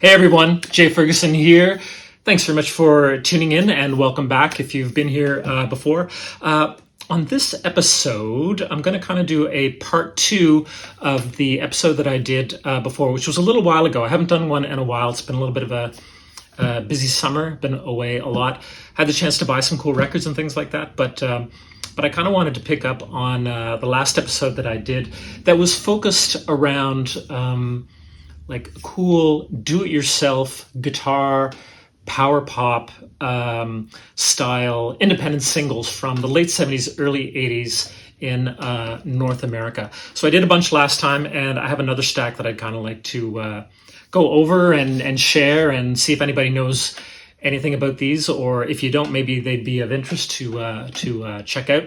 Hey everyone, Jay Ferguson here. Thanks very much for tuning in and welcome back if you've been here before. On this episode, I'm going to kind of do a part two of the episode that I did before, which was a little while ago. I haven't done one in a while. It's been a little bit of a busy summer, been away a lot. Had the chance to buy some cool records and things like that, but I kind of wanted to pick up on the last episode that I did that was focused around like cool do-it-yourself guitar, power pop style independent singles from the late 70s, early 80s in North America. So I did a bunch last time, and I have another stack that I'd kind of like to go over and share and see if anybody knows anything about these, or if you don't, maybe they'd be of interest to check out.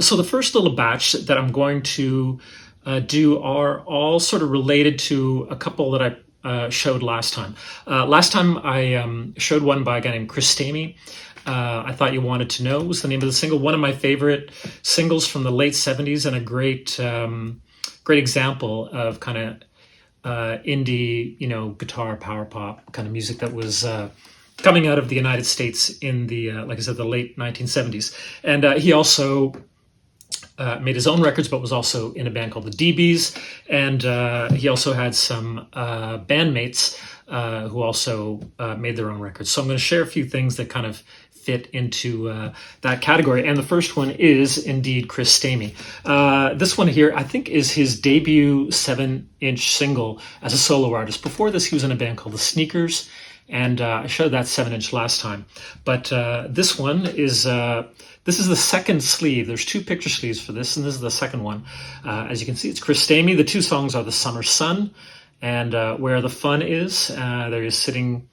So the first little batch that I'm going to do are all sort of related to a couple that I showed last time. Last time I showed one by a guy named Stamy. I Thought You Wanted to Know was the name of the single. One of my favorite singles from the late 70s, and a great example of kind of indie, guitar, power pop kind of music that was coming out of the United States in the, like I said, the late 1970s. And he also made his own records, but was also in a band called the DBs. And he also had some bandmates who also made their own records. So I'm going to share a few things that kind of fit into that category. And the first one is indeed Stamy. This one here, I think, is his debut 7-inch single as a solo artist. Before this, he was in a band called the Sneakers. And I showed that 7-inch last time. But this one is... This is the second sleeve. There's two picture sleeves for this, and this is the second one. As you can see, it's Stamy. The two songs are The Summer Sun and Where the Fun Is. There he is sitting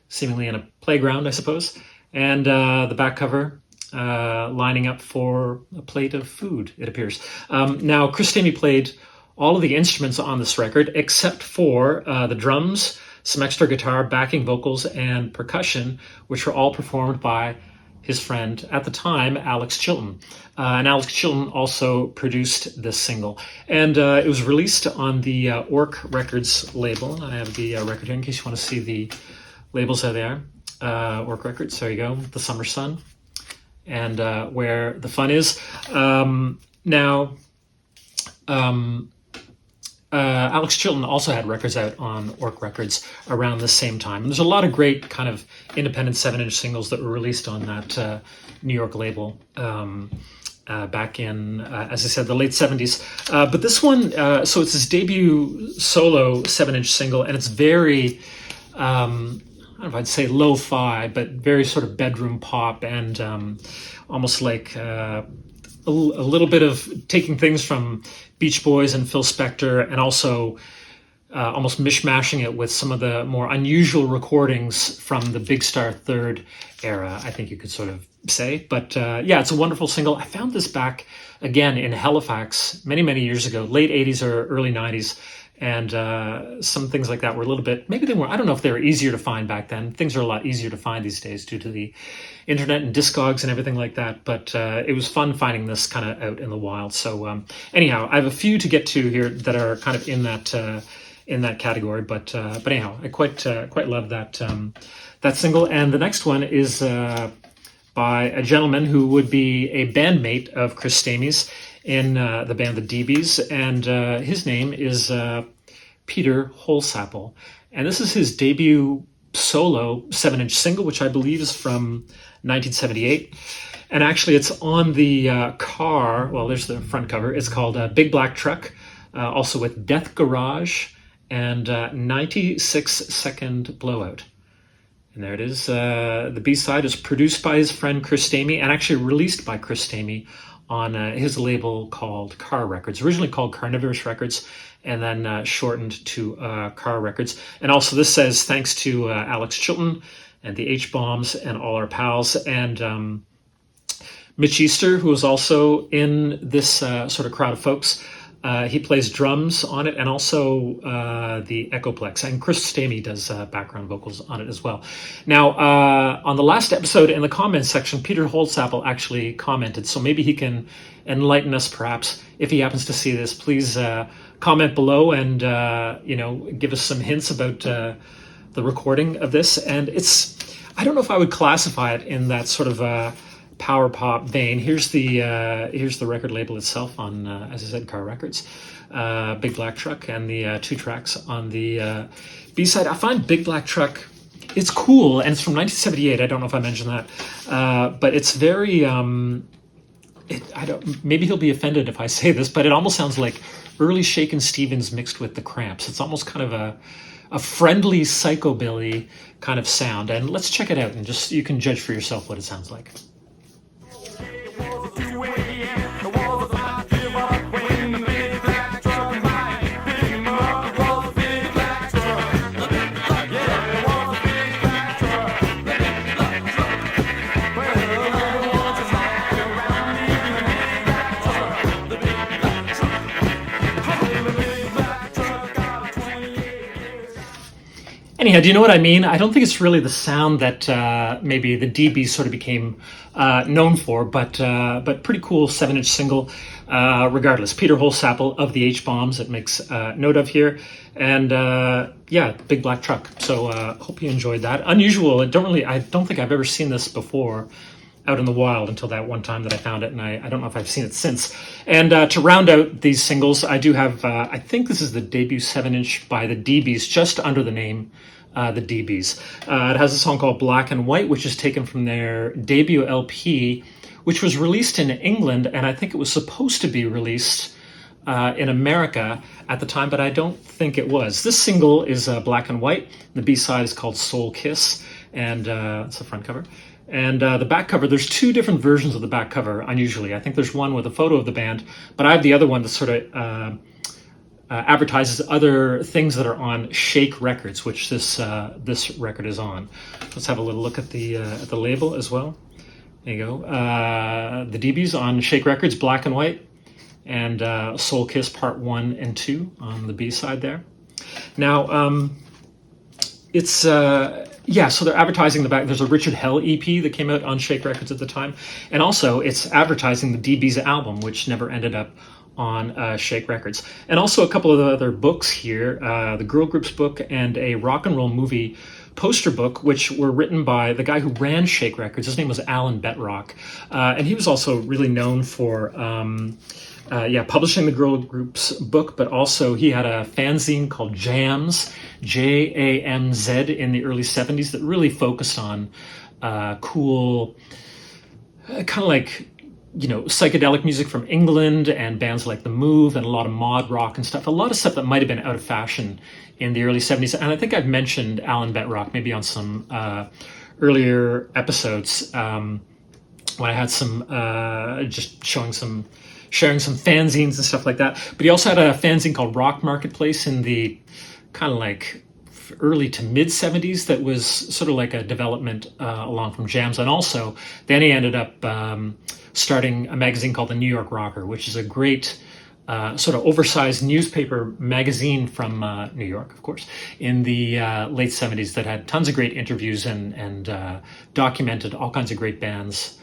seemingly in a playground, I suppose. And the back cover lining up for a plate of food, it appears. Now, Stamy played all of the instruments on this record except for the drums, some extra guitar, backing vocals, and percussion, which were all performed by his friend at the time, Alex Chilton. And Alex Chilton also produced this single. And it was released on the Orc Records label. I have the record here in case you want to see the labels are there. Orc Records, there you go, The Summer Sun, and Where the Fun Is. Alex Chilton also had records out on Orc Records around the same time. And there's a lot of great kind of independent 7-inch singles that were released on that New York label back in, as I said, the late 70s. But this one, so it's his debut solo 7-inch single, and it's very, I don't know if I'd say lo-fi, but very sort of bedroom pop and almost like a little bit of taking things from Beach Boys and Phil Spector, and also almost mishmashing it with some of the more unusual recordings from the Big Star Third era, I think you could sort of say. But yeah, it's a wonderful single. I found this back again in Halifax many, many years ago, late 80s or early 90s. And some things like that were a little bit, maybe they were, I don't know if they were easier to find back then. Things are a lot easier to find these days due to the internet and Discogs and everything like that. But it was fun finding this kind of out in the wild. So anyhow, I have a few to get to here that are kind of in that category. But anyhow, I quite love that that single. And the next one is by a gentleman who would be a bandmate of Stamy's in the band the DBs, and his name is Peter Holsapple. And this is his debut solo 7-inch single, which I believe is from 1978. And actually it's on the car, well, there's the front cover. It's called Big Black Truck, also with Death Garage and 96 Second Blowout. And there it is. The B-side is produced by his friend Stamy and actually released by Stamy on his label called Car Records, originally called Carnivorous Records, and then shortened to Car Records. And also this says, thanks to Alex Chilton and the H-Bombs and all our pals, and Mitch Easter, who is also in this sort of crowd of folks. He plays drums on it, and also the Echoplex. And Stamy does background vocals on it as well. Now, on the last episode, in the comments section, Peter Holsapple actually commented, so maybe he can enlighten us, perhaps. If he happens to see this, please comment below and give us some hints about the recording of this, and I don't know if I would classify it in that sort of power pop vein. Here's the record label itself on, as I said, Car Records, Big Black Truck, and the 2 tracks on the B-side. I find Big Black Truck, it's cool, and it's from 1978. I don't know if I mentioned that, but it's very. Maybe he'll be offended if I say this, but it almost sounds like early Shakin' Stevens mixed with the Cramps. It's almost kind of a friendly psychobilly kind of sound, and let's check it out and just you can judge for yourself what it sounds like. Anyhow, do you know what I mean? I don't think it's really the sound that maybe the DBs sort of became known for, but pretty cool 7-inch single regardless. Peter Holsapple of the H-Bombs, it makes note of here. And yeah, Big Black Truck. So hope you enjoyed that. Unusual. I don't think I've ever seen this before out in the wild until that one time that I found it, and I don't know if I've seen it since. And to round out these singles, I do have, I think this is the debut 7-inch by the DBs, just under the name the DBs. It has a song called Black and White, which is taken from their debut LP, which was released in England, and I think it was supposed to be released in America at the time, but I don't think it was. This single is Black and White. The B-side is called Soul Kiss, and it's the front cover. And the back cover, there's 2 different versions of the back cover, unusually. I think there's one with a photo of the band, but I have the other one that sort of advertises other things that are on Shake Records, which this record is on. Let's have a little look at the label as well. There you go. The DBs on Shake Records, Black and White, and Soul Kiss Part 1 and 2 on the B side there. Now, it's so they're advertising the back. There's a Richard Hell EP that came out on Shake Records at the time, and also it's advertising the DB's album, which never ended up on Shake Records. And also a couple of other books here, the Girl Groups book and a rock and roll movie poster book, which were written by the guy who ran Shake Records. His name was Alan Betrock, and he was also really known for publishing the Girl Groups book, but also he had a fanzine called Jams, Jamz, in the early 70s that really focused on cool, kind of like, psychedelic music from England and bands like The Move and a lot of mod rock and stuff. A lot of stuff that might have been out of fashion in the early 70s. And I think I've mentioned Alan Betrock maybe on some earlier episodes when I had some, just sharing some fanzines and stuff like that. But he also had a fanzine called Rock Marketplace in the kind of like early to mid 70s that was sort of like a development along from Jams. And also then he ended up starting a magazine called the New York Rocker, which is a great sort of oversized newspaper magazine from New York, of course, in the late 70s that had tons of great interviews and documented all kinds of great bands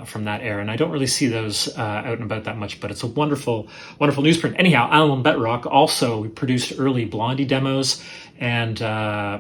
from that era. And I don't really see those out and about that much, but it's a wonderful, wonderful newsprint. Anyhow, Alan Betrock also produced early Blondie demos and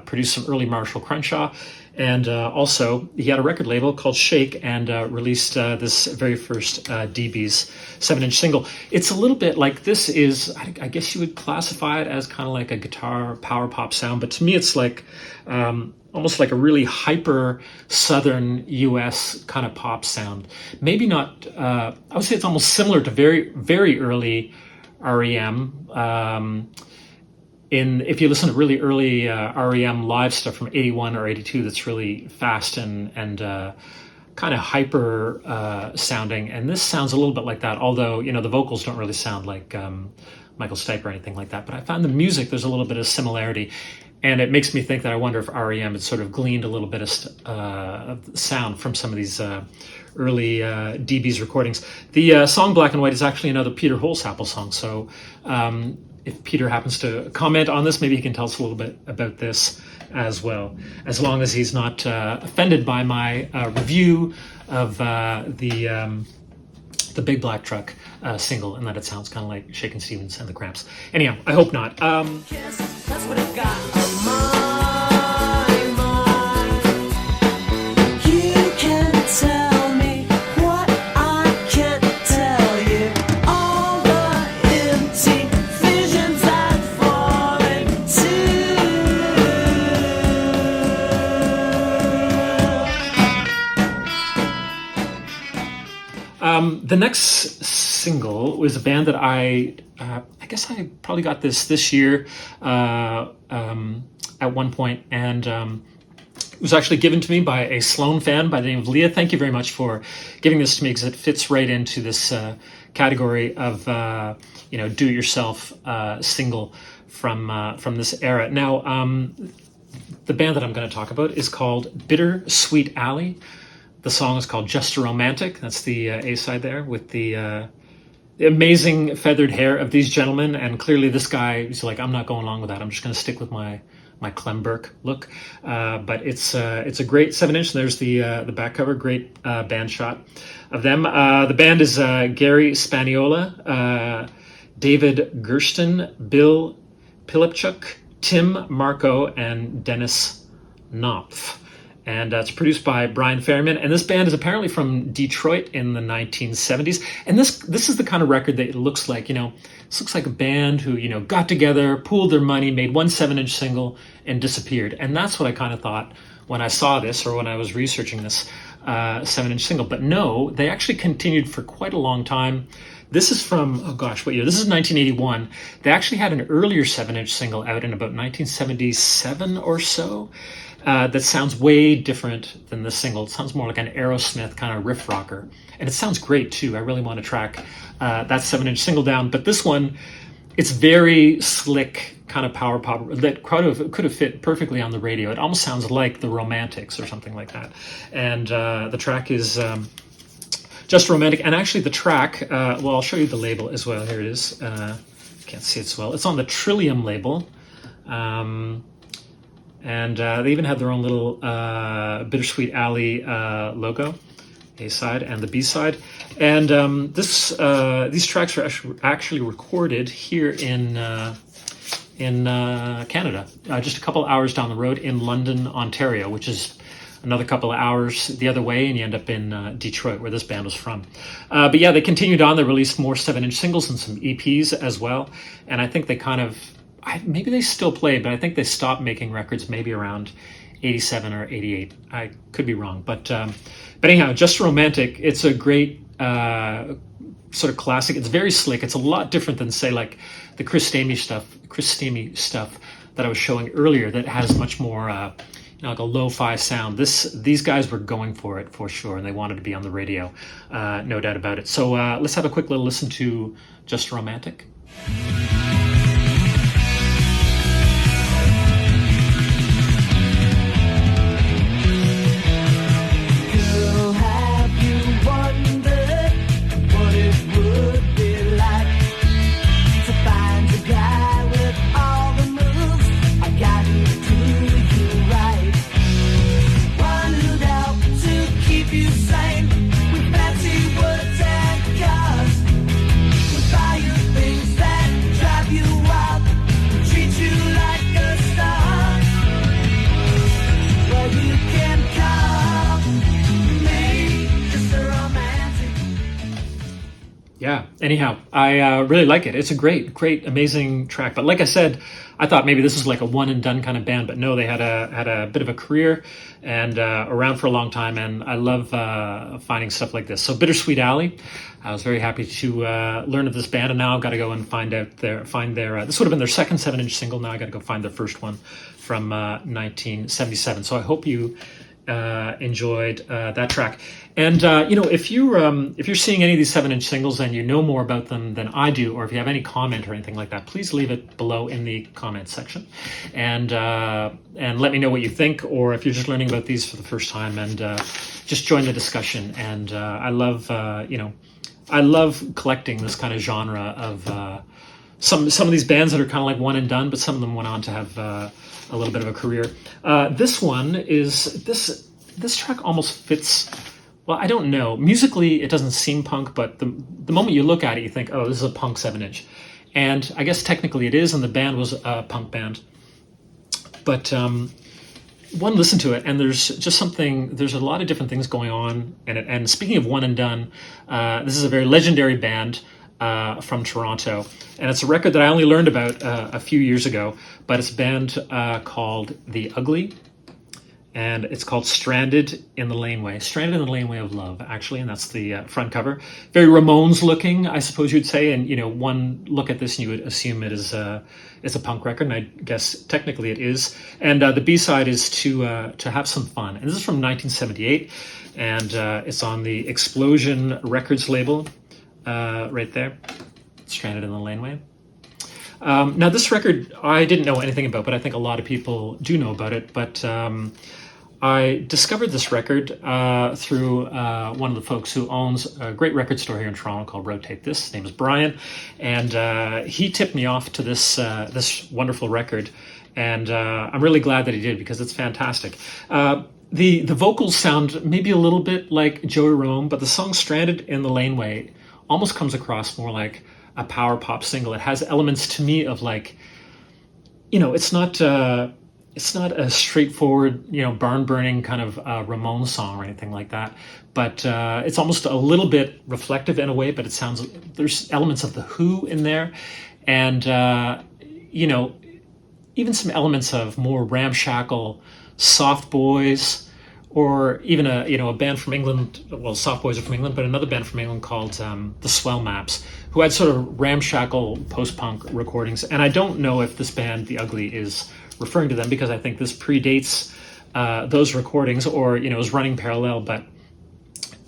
produced some early Marshall Crenshaw. And also, he had a record label called Shake and released this very first DB's 7-inch single. It's a little bit like, this is, I guess you would classify it as kind of like a guitar power pop sound, but to me it's like almost like a really hyper southern US kind of pop sound. Maybe not, I would say it's almost similar to very, very early REM. If you listen to really early REM live stuff from 81 or 82, that's really fast and kind of hyper sounding. And this sounds a little bit like that, although, the vocals don't really sound like Michael Stipe or anything like that. But I found the music, there's a little bit of similarity. And it makes me think that I wonder if REM had sort of gleaned a little bit of sound from some of these early DB's recordings. The song Black and White is actually another Peter Holsapple song. So if Peter happens to comment on this, maybe he can tell us a little bit about this as well, as long as he's not offended by my review of the Big Black Truck single, and that it sounds kind of like Shakin' Stevens and the Cramps. Anyhow, I hope not. The next single was a band that I guess I probably got this year at one point, and it was actually given to me by a Sloan fan by the name of Leah. Thank you very much for giving this to me, because it fits right into this category of do-it-yourself single from this era. Now, the band that I'm going to talk about is called Bittersweet Alley. The song is called Just a Romantic. That's the A-side there, with the amazing feathered hair of these gentlemen. And clearly this guy is like, I'm not going along with that. I'm just going to stick with my Clem Burke look. But it's a great 7-inch. There's the back cover. Great band shot of them. The band is Gary Spaniola, David Gersten, Bill Pilipchuk, Tim Marco, and Dennis Knopf. And it's produced by Brian Ferryman. And this band is apparently from Detroit in the 1970s. And this is the kind of record that it looks like, this looks like a band who, got together, pooled their money, made one 7-inch single, and disappeared. And that's what I kind of thought when I saw this, or when I was researching this 7-inch single. But no, they actually continued for quite a long time. This is from, what year? This is 1981. They actually had an earlier 7-inch single out in about 1977 or so. That sounds way different than this single. It sounds more like an Aerosmith kind of riff rocker. And it sounds great too. I really want to track that 7-inch single down. But this one, it's very slick kind of power pop that could have fit perfectly on the radio. It almost sounds like the Romantics or something like that. And the track is Just Romantic. And actually the track, I'll show you the label as well. Here it is. Can't see it so well. It's on the Trillium label. And they even had their own little Bittersweet Alley logo, A-side and the B-side. And these tracks are actually recorded here in Canada, just a couple hours down the road in London, Ontario, which is another couple of hours the other way, and you end up in Detroit, where this band was from. But yeah, they continued on. They released more 7-inch singles and some EPs as well. And I think they maybe they still play, but I think they stopped making records maybe around 87 or 88. I could be wrong. But anyhow, Just Romantic, it's a great sort of classic. It's very slick. It's a lot different than, say, like the Chris Stamy stuff that I was showing earlier, that has much more like a lo-fi sound. These guys were going for it for sure, and they wanted to be on the radio, no doubt about it. So let's have a quick little listen to Just Romantic. Yeah, anyhow, I really like it. It's a great, amazing track. But like I said, I thought maybe this was like a one and done kind of band, but no, they had a bit of a career and around for a long time. And I love finding stuff like this. So Bittersweet Alley, I was very happy to learn of this band, and now I've got to go and find their this would have been their second 7-inch single. Now I got to go find their first one from 1977. So I hope you enjoyed that track. And if you're seeing any of these 7-inch singles and you know more about them than I do, or if you have any comment or anything like that, please leave it below in the comment section, and let me know what you think, or if you're just learning about these for the first time, and just join the discussion. And I love collecting this kind of genre of some of these bands that are kind of like one and done, but some of them went on to have a little bit of a career. This one is this track almost fits. Well, I don't know. Musically, it doesn't seem punk, but the moment you look at it, you think, oh, this is a punk 7-inch. And I guess technically it is, and the band was a punk band. But one listen to it, and there's a lot of different things going on in it. And speaking of one and done, this is a very legendary band from Toronto. And it's a record that I only learned about a few years ago, but it's a band called The Ugly. and it's called Stranded in the Laneway. Stranded in the Laneway of Love, actually, and that's the front cover. Very Ramones looking, I suppose you'd say, and one look at this and you would assume it is a punk record, and I guess technically it is. And the B-side is to Have Some Fun, and this is from 1978, and it's on the Explosion Records label, right there, Stranded in the Laneway. Now, this record I didn't know anything about, but I think a lot of people do know about it. But I discovered this record through one of the folks who owns a great record store here in Toronto called Rotate This. His name is Brian, and he tipped me off to this wonderful record, and I'm really glad that he did, because it's fantastic. The vocals sound maybe a little bit like Joey Ramone, but the song Stranded in the Laneway almost comes across more like a power pop single. It has elements to me of like, it's not a straightforward, barn burning kind of Ramones song or anything like that, but it's almost a little bit reflective in a way, but there's elements of The Who in there, and even some elements of more ramshackle Soft Boys, or even a band from England. Well, Soft Boys are from England, but another band from England called the Swell Maps, who had sort of ramshackle post-punk recordings. And I don't know if this band, The Ugly, is referring to them, because I think this predates those recordings, or is running parallel. But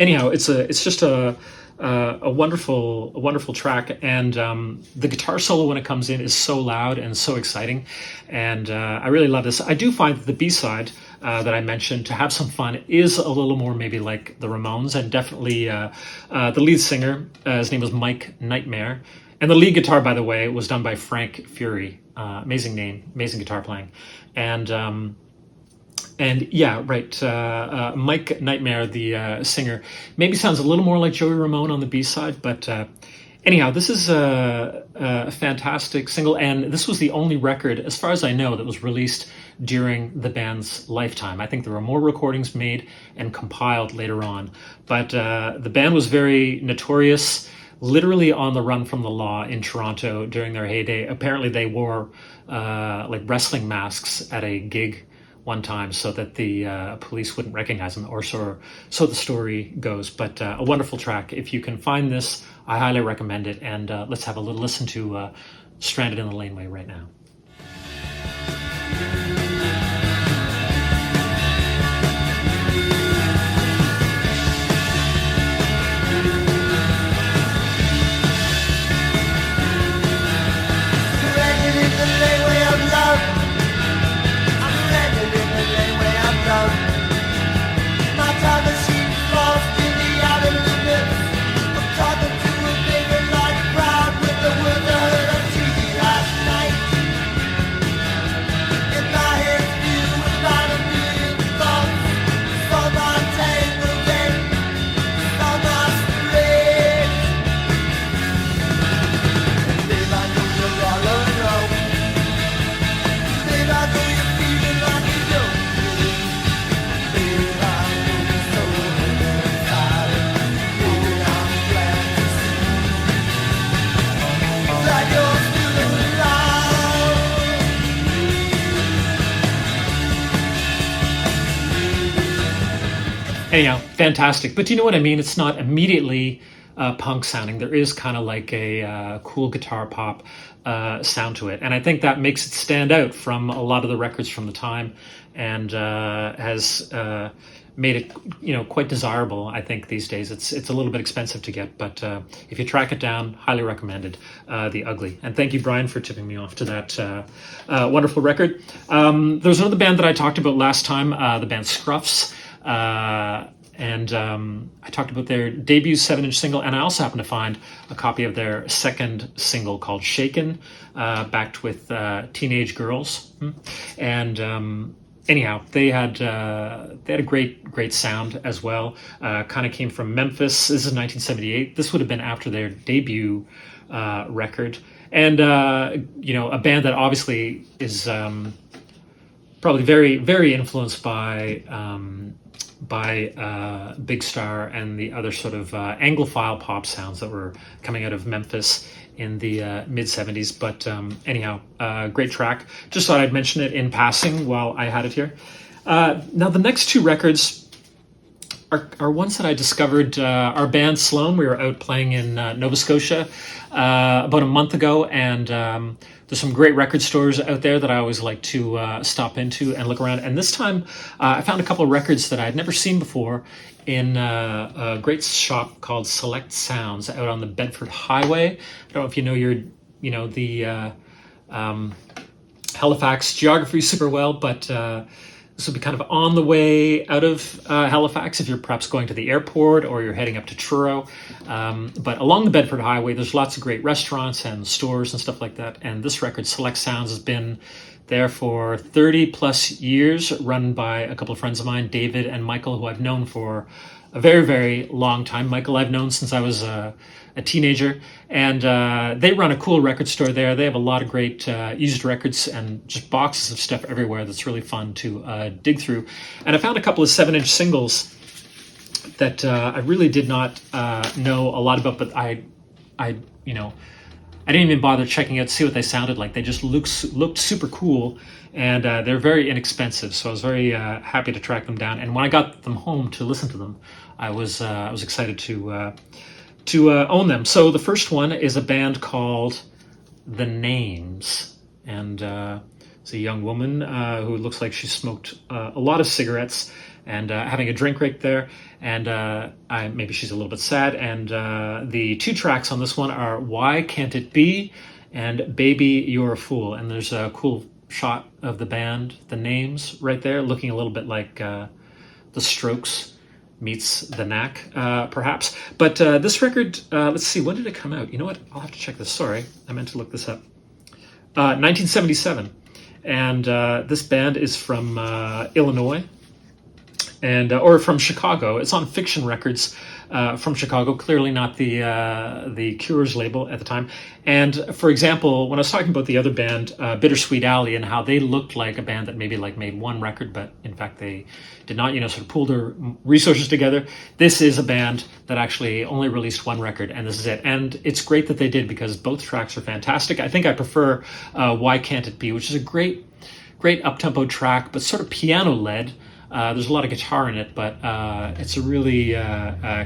anyhow, it's just a wonderful track, and the guitar solo when it comes in is so loud and so exciting, and I really love this. I do find that the B-side that I mentioned, To Have Some Fun, is a little more maybe like the Ramones, and definitely the lead singer, his name was Mike Nightmare, and the lead guitar, by the way, was done by Frank Fury. Amazing name, amazing guitar playing, and yeah, right. Mike Nightmare, the singer, maybe sounds a little more like Joey Ramone on the B-side, but anyhow, this is a fantastic single, and this was the only record, as far as I know, that was released during the band's lifetime. I think there were more recordings made and compiled later on, but the band was very notorious, literally on the run from the law in Toronto during their heyday. Apparently they wore like wrestling masks at a gig one time so that the police wouldn't recognize them, or so the story goes. But a wonderful track. If you can find this, I highly recommend it. And let's have a little listen to Stranded in the Laneway right now. Anyhow, fantastic. But you know what I mean? It's not immediately punk sounding. There is kind of like a cool guitar pop sound to it. And I think that makes it stand out from a lot of the records from the time, and has made it quite desirable, I think, these days. It's a little bit expensive to get, but if you track it down, highly recommended, The Ugly. And thank you, Brian, for tipping me off to that wonderful record. There's another band that I talked about last time, the band Scruffs. And I talked about their debut 7-inch single, and I also happened to find a copy of their second single called Shaken, backed with Teenage Girls. And anyhow, they had a great sound as well. Kind of came from Memphis. This is 1978. This would have been after their debut record, and a band that obviously is probably very, very influenced by Big Star and the other sort of Anglophile pop sounds that were coming out of Memphis in the mid 70s. But anyhow, great track. Just thought I'd mention it in passing while I had it here. Now, the next two records are ones that I discovered. Our band Sloan, we were out playing in Nova Scotia about a month ago, and there's some great record stores out there that I always like to stop into and look around. And this time, I found a couple of records that I had never seen before in a great shop called Select Sounds out on the Bedford Highway. I don't know if you know the Halifax geography super well, but this will be kind of on the way out of Halifax if you're perhaps going to the airport or you're heading up to Truro. But along the Bedford Highway, there's lots of great restaurants and stores and stuff like that. And this record, Select Sounds, has been there for 30 plus years, run by a couple of friends of mine, David and Michael, who I've known for a very, very long time. Michael I've known since I was a teenager, and they run a cool record store there. They have a lot of great used records and just boxes of stuff everywhere that's really fun to dig through. And I found a couple of 7-inch singles that I really did not know a lot about, but I didn't even bother checking out to see what they sounded like. They just looked super cool, and they're very inexpensive. So I was very happy to track them down. And when I got them home to listen to them, I was excited to own them. So the first one is a band called The Names, and it's a young woman who looks like she smoked a lot of cigarettes and having a drink right there, and maybe she's a little bit sad. And the two tracks on this one are Why Can't It Be and Baby You're a Fool. And there's a cool shot of the band, The Names, right there, looking a little bit like The Strokes meets The Knack, perhaps. But this record, let's see, when did it come out? You know what? I'll have to check this. Sorry, I meant to look this up. 1977. And this band is from Illinois, and or from Chicago. It's on Fiction Records from Chicago, clearly not the Cure's label at the time. And for example, when I was talking about the other band, Bittersweet Alley, and how they looked like a band that maybe like made one record, but in fact they did not, sort of pool their resources together. This is a band that actually only released one record, and this is it. And it's great that they did, because both tracks are fantastic. I think I prefer Why Can't It Be, which is a great up-tempo track, but sort of piano-led. There's a lot of guitar in it, but it's a really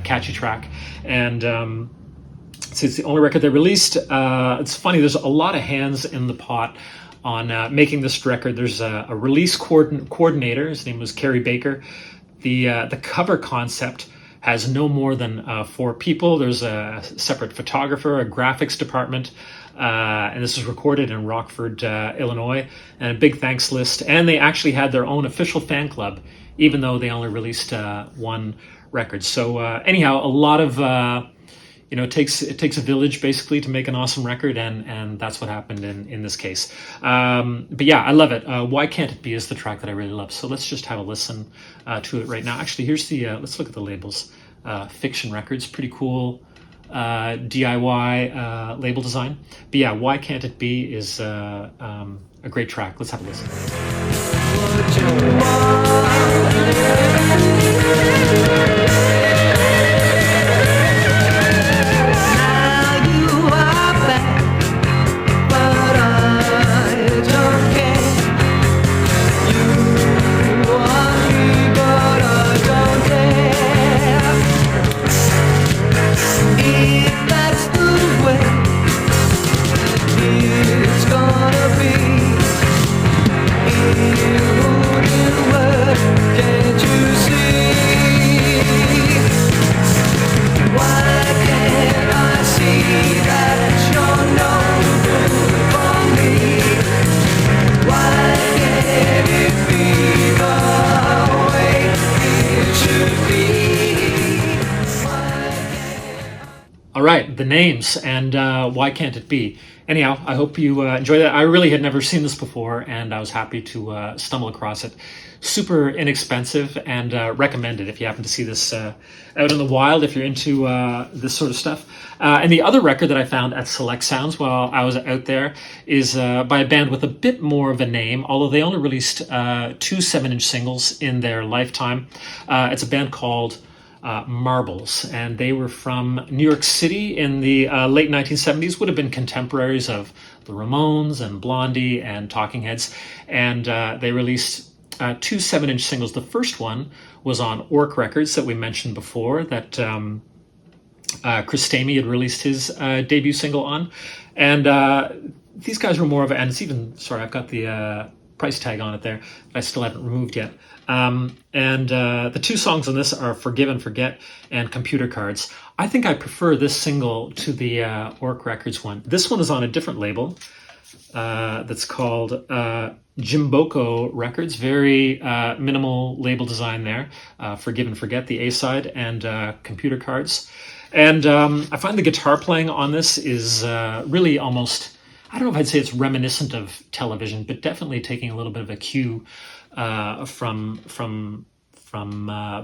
catchy track. And so it's the only record they released. It's funny, there's a lot of hands in the pot on making this record. There's a release coordinator. His name was Kerry Baker. The cover concept has no more than 4 people. There's a separate photographer, a graphics department, and this was recorded in Rockford, Illinois, and a big thanks list. And they actually had their own official fan club, even though they only released one record. So anyhow, a lot of it takes a village basically to make an awesome record, and that's what happened in this case. But yeah, I love it. Why Can't It Be is the track that I really love. So let's just have a listen to it right now. Actually, here's the let's look at the labels. Fiction Records, pretty cool DIY label design. But yeah, Why Can't It Be is a great track. Let's have a listen. All right, The Names and Why Can't It Be. Anyhow, I hope you enjoy that. I really had never seen this before, and I was happy to stumble across it. Super inexpensive, and recommended if you happen to see this out in the wild, if you're into this sort of stuff. And the other record that I found at Select Sounds while I was out there is by a band with a bit more of a name, although they only released 2 7-inch singles in their lifetime. It's a band called Marbles, and they were from New York City in the late 1970s, would have been contemporaries of the Ramones and Blondie and Talking Heads, and they released two 7-inch singles. The first one was on Orc Records that we mentioned before, that Chris Stamy had released his debut single on. And these guys were more of a, and it's even, sorry, I've got the price tag on it there that I still haven't removed yet. The two songs on this are Forgive and Forget and Computer Cards. I think I prefer this single to the Orc Records one. This one is on a different label that's called Jimboko Records. Very minimal label design there. Forgive and Forget, the A-side, and Computer Cards. And I find the guitar playing on this is really almost, I don't know if I'd say it's reminiscent of television, but definitely taking a little bit of a cue from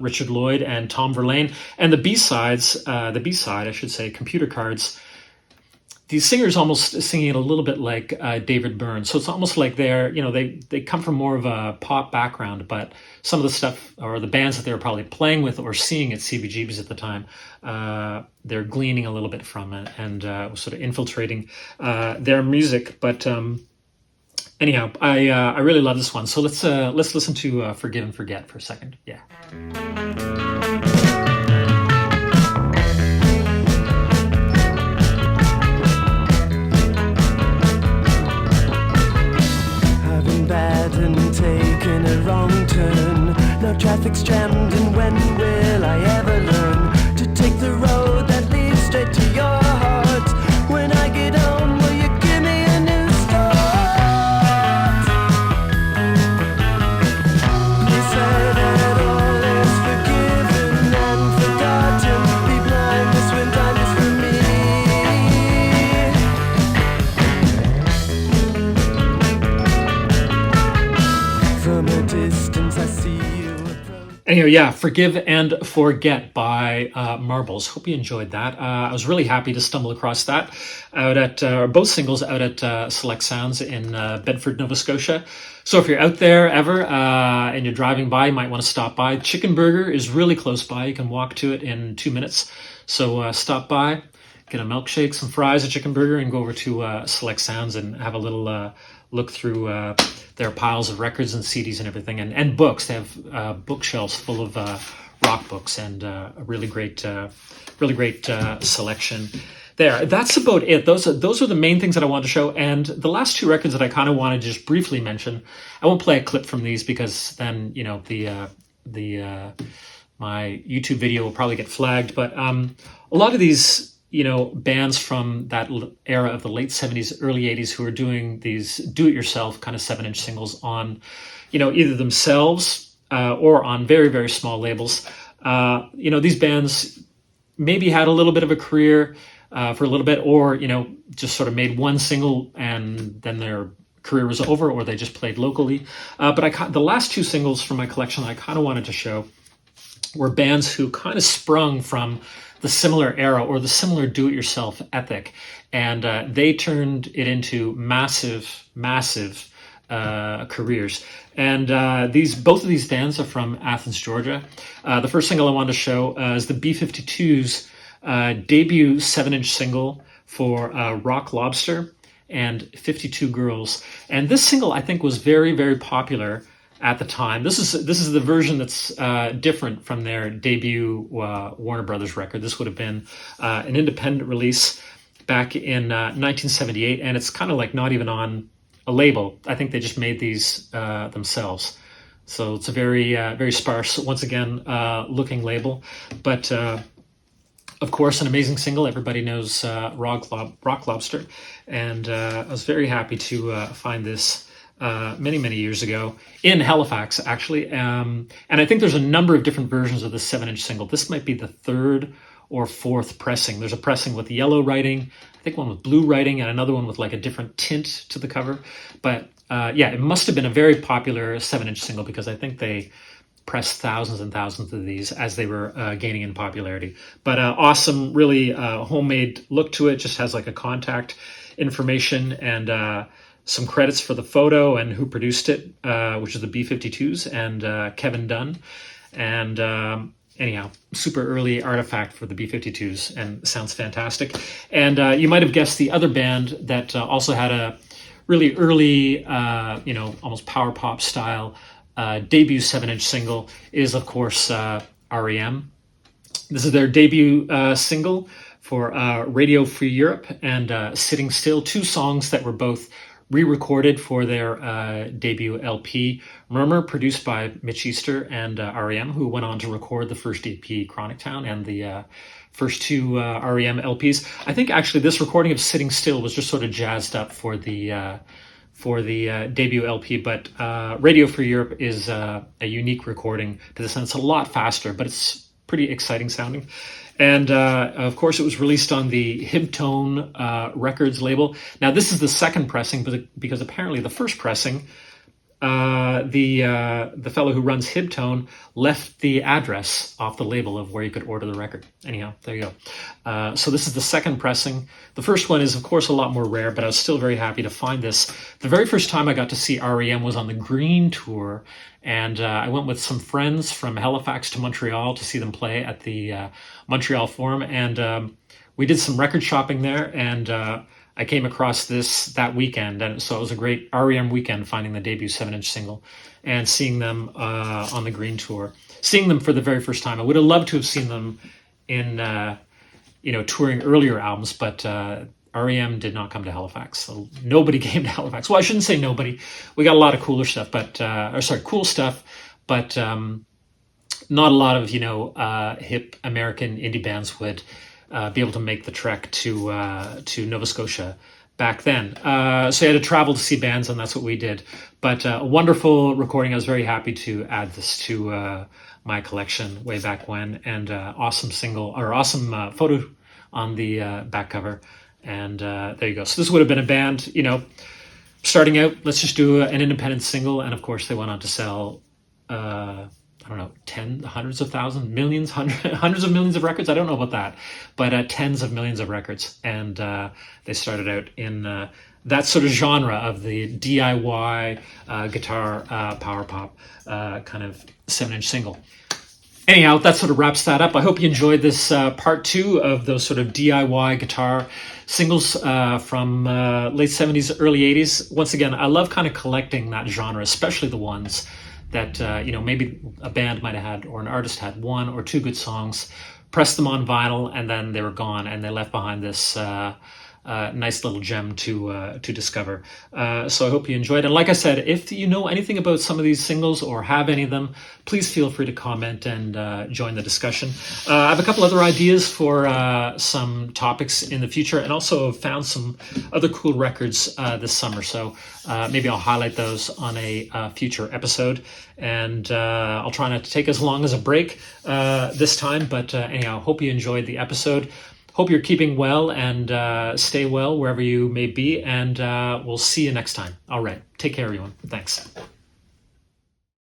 Richard Lloyd and Tom Verlaine. And the B-side, I should say, Computer Cards, these singers almost singing it a little bit like David Byrne. So it's almost like they come from more of a pop background, but some of the stuff or the bands that they were probably playing with or seeing at CBGB's at the time, they're gleaning a little bit from it and sort of infiltrating their music. But anyhow, I really love this one. So let's listen to Forgive and Forget for a second. Yeah. Taking a wrong turn, no traffic's jammed, and when will I ever learn to take the road that leads straight to your heart? When I get home, will you give me a new start? You say that all is forgiven and forgotten, be blindness when time is for me. From a distance I see you approach. Anyway, yeah, Forgive and Forget by Marbles. Hope you enjoyed that. I was really happy to stumble across that out at, both singles out at Select Sounds in Bedford, Nova Scotia. So if you're out there ever and you're driving by, you might want to stop by. Chicken Burger is really close by. You can walk to it in 2 minutes. So stop by, get a milkshake, some fries, a Chicken Burger, and go over to Select Sounds and have a little look through their piles of records and CDs and everything, and books. They have bookshelves full of rock books and a really great selection there. That's about it. Those are the main things that I wanted to show. And the last two records that I kind of want to just briefly mention, I won't play a clip from these because then my YouTube video will probably get flagged. But a lot of these bands from that era of the late 70s, early 80s who are doing these do-it-yourself kind of 7-inch singles on, either themselves or on very, very small labels. These bands maybe had a little bit of a career for a little bit, or, just sort of made one single and then their career was over, or they just played locally. But the last two singles from my collection that I kind of wanted to show were bands who kind of sprung from the similar era or the similar do-it-yourself ethic, and they turned it into massive careers. And both of these bands are from Athens, Georgia. The first single I wanted to show is the B-52's debut 7-inch single for Rock Lobster and 52 Girls. And this single, I think, was very, very popular at the time. This is the version that's different from their debut Warner Brothers record. This would have been an independent release back in 1978, and it's kind of like not even on a label. I think they just made these themselves. So it's a very, very sparse, once again, looking label. But of course, an amazing single. Everybody knows Rock Lobster. And I was very happy to find this many years ago in Halifax, actually. And I think there's a number of different versions of the 7-inch single. This might be the third or fourth pressing. There's a pressing with yellow writing, I think one with blue writing, and another one with like a different tint to the cover. But it must have been a very popular 7-inch single because I think they pressed thousands and thousands of these as they were gaining in popularity. But awesome, really homemade look to it. Just has like a contact information and some credits for the photo and who produced it, which is the B-52s and Kevin Dunn. And anyhow, super early artifact for the B-52s and sounds fantastic. And you might have guessed the other band that also had a really early, almost power pop style debut 7-inch single is, of course, REM. This is their debut single for Radio Free Europe and Sitting Still, two songs that were both re-recorded for their debut LP, Murmur, produced by Mitch Easter and REM, who went on to record the first EP, Chronic Town, and the first two REM LPs. I think actually this recording of Sitting Still was just sort of jazzed up for the debut LP, but Radio Free Europe is a unique recording to this, and it's a lot faster, but it's pretty exciting sounding. And of course, it was released on the Hibtone Records label. Now, this is the second pressing, because apparently the first pressing, the fellow who runs Hibtone left the address off the label of where you could order the record. Anyhow, there you go. So this is the second pressing. The first one is, of course, a lot more rare, but I was still very happy to find this. The very first time I got to see REM was on the Green Tour, and I went with some friends from Halifax to Montreal to see them play at the Montreal Forum, and we did some record shopping there, and I came across this that weekend, and so it was a great REM weekend finding the debut 7-inch single and seeing them on the Green Tour. Seeing them for the very first time. I would have loved to have seen them in, touring earlier albums, but REM did not come to Halifax. So nobody came to Halifax. Well, I shouldn't say nobody. We got a lot of cool stuff, but not a lot of, hip American indie bands would be able to make the trek to Nova Scotia back then. So you had to travel to see bands, and that's what we did. But a wonderful recording. I was very happy to add this to my collection way back when, and awesome photo on the back cover. And there you go. So this would have been a band, starting out, let's just do an independent single. And of course, they went on to sell hundreds of thousands, millions, hundreds of millions of records. I don't know about that, but tens of millions of records. And they started out in that sort of genre of the DIY guitar power pop kind of 7-inch single. Anyhow, that sort of wraps that up. I hope you enjoyed this part 2 of those sort of DIY guitar singles from late 70s, early 80s. Once again, I love kind of collecting that genre, especially the ones that, maybe a band might have had, or an artist had one or two good songs, pressed them on vinyl, and then they were gone, and they left behind this nice little gem to discover. So I hope you enjoyed. And like I said, if you know anything about some of these singles or have any of them, please feel free to comment and join the discussion. I have a couple other ideas for some topics in the future, and also have found some other cool records this summer. So maybe I'll highlight those on a future episode. And I'll try not to take as long as a break this time. But anyhow, hope you enjoyed the episode. Hope you're keeping well, and stay well wherever you may be, and we'll see you next time. All right. Take care, everyone. Thanks.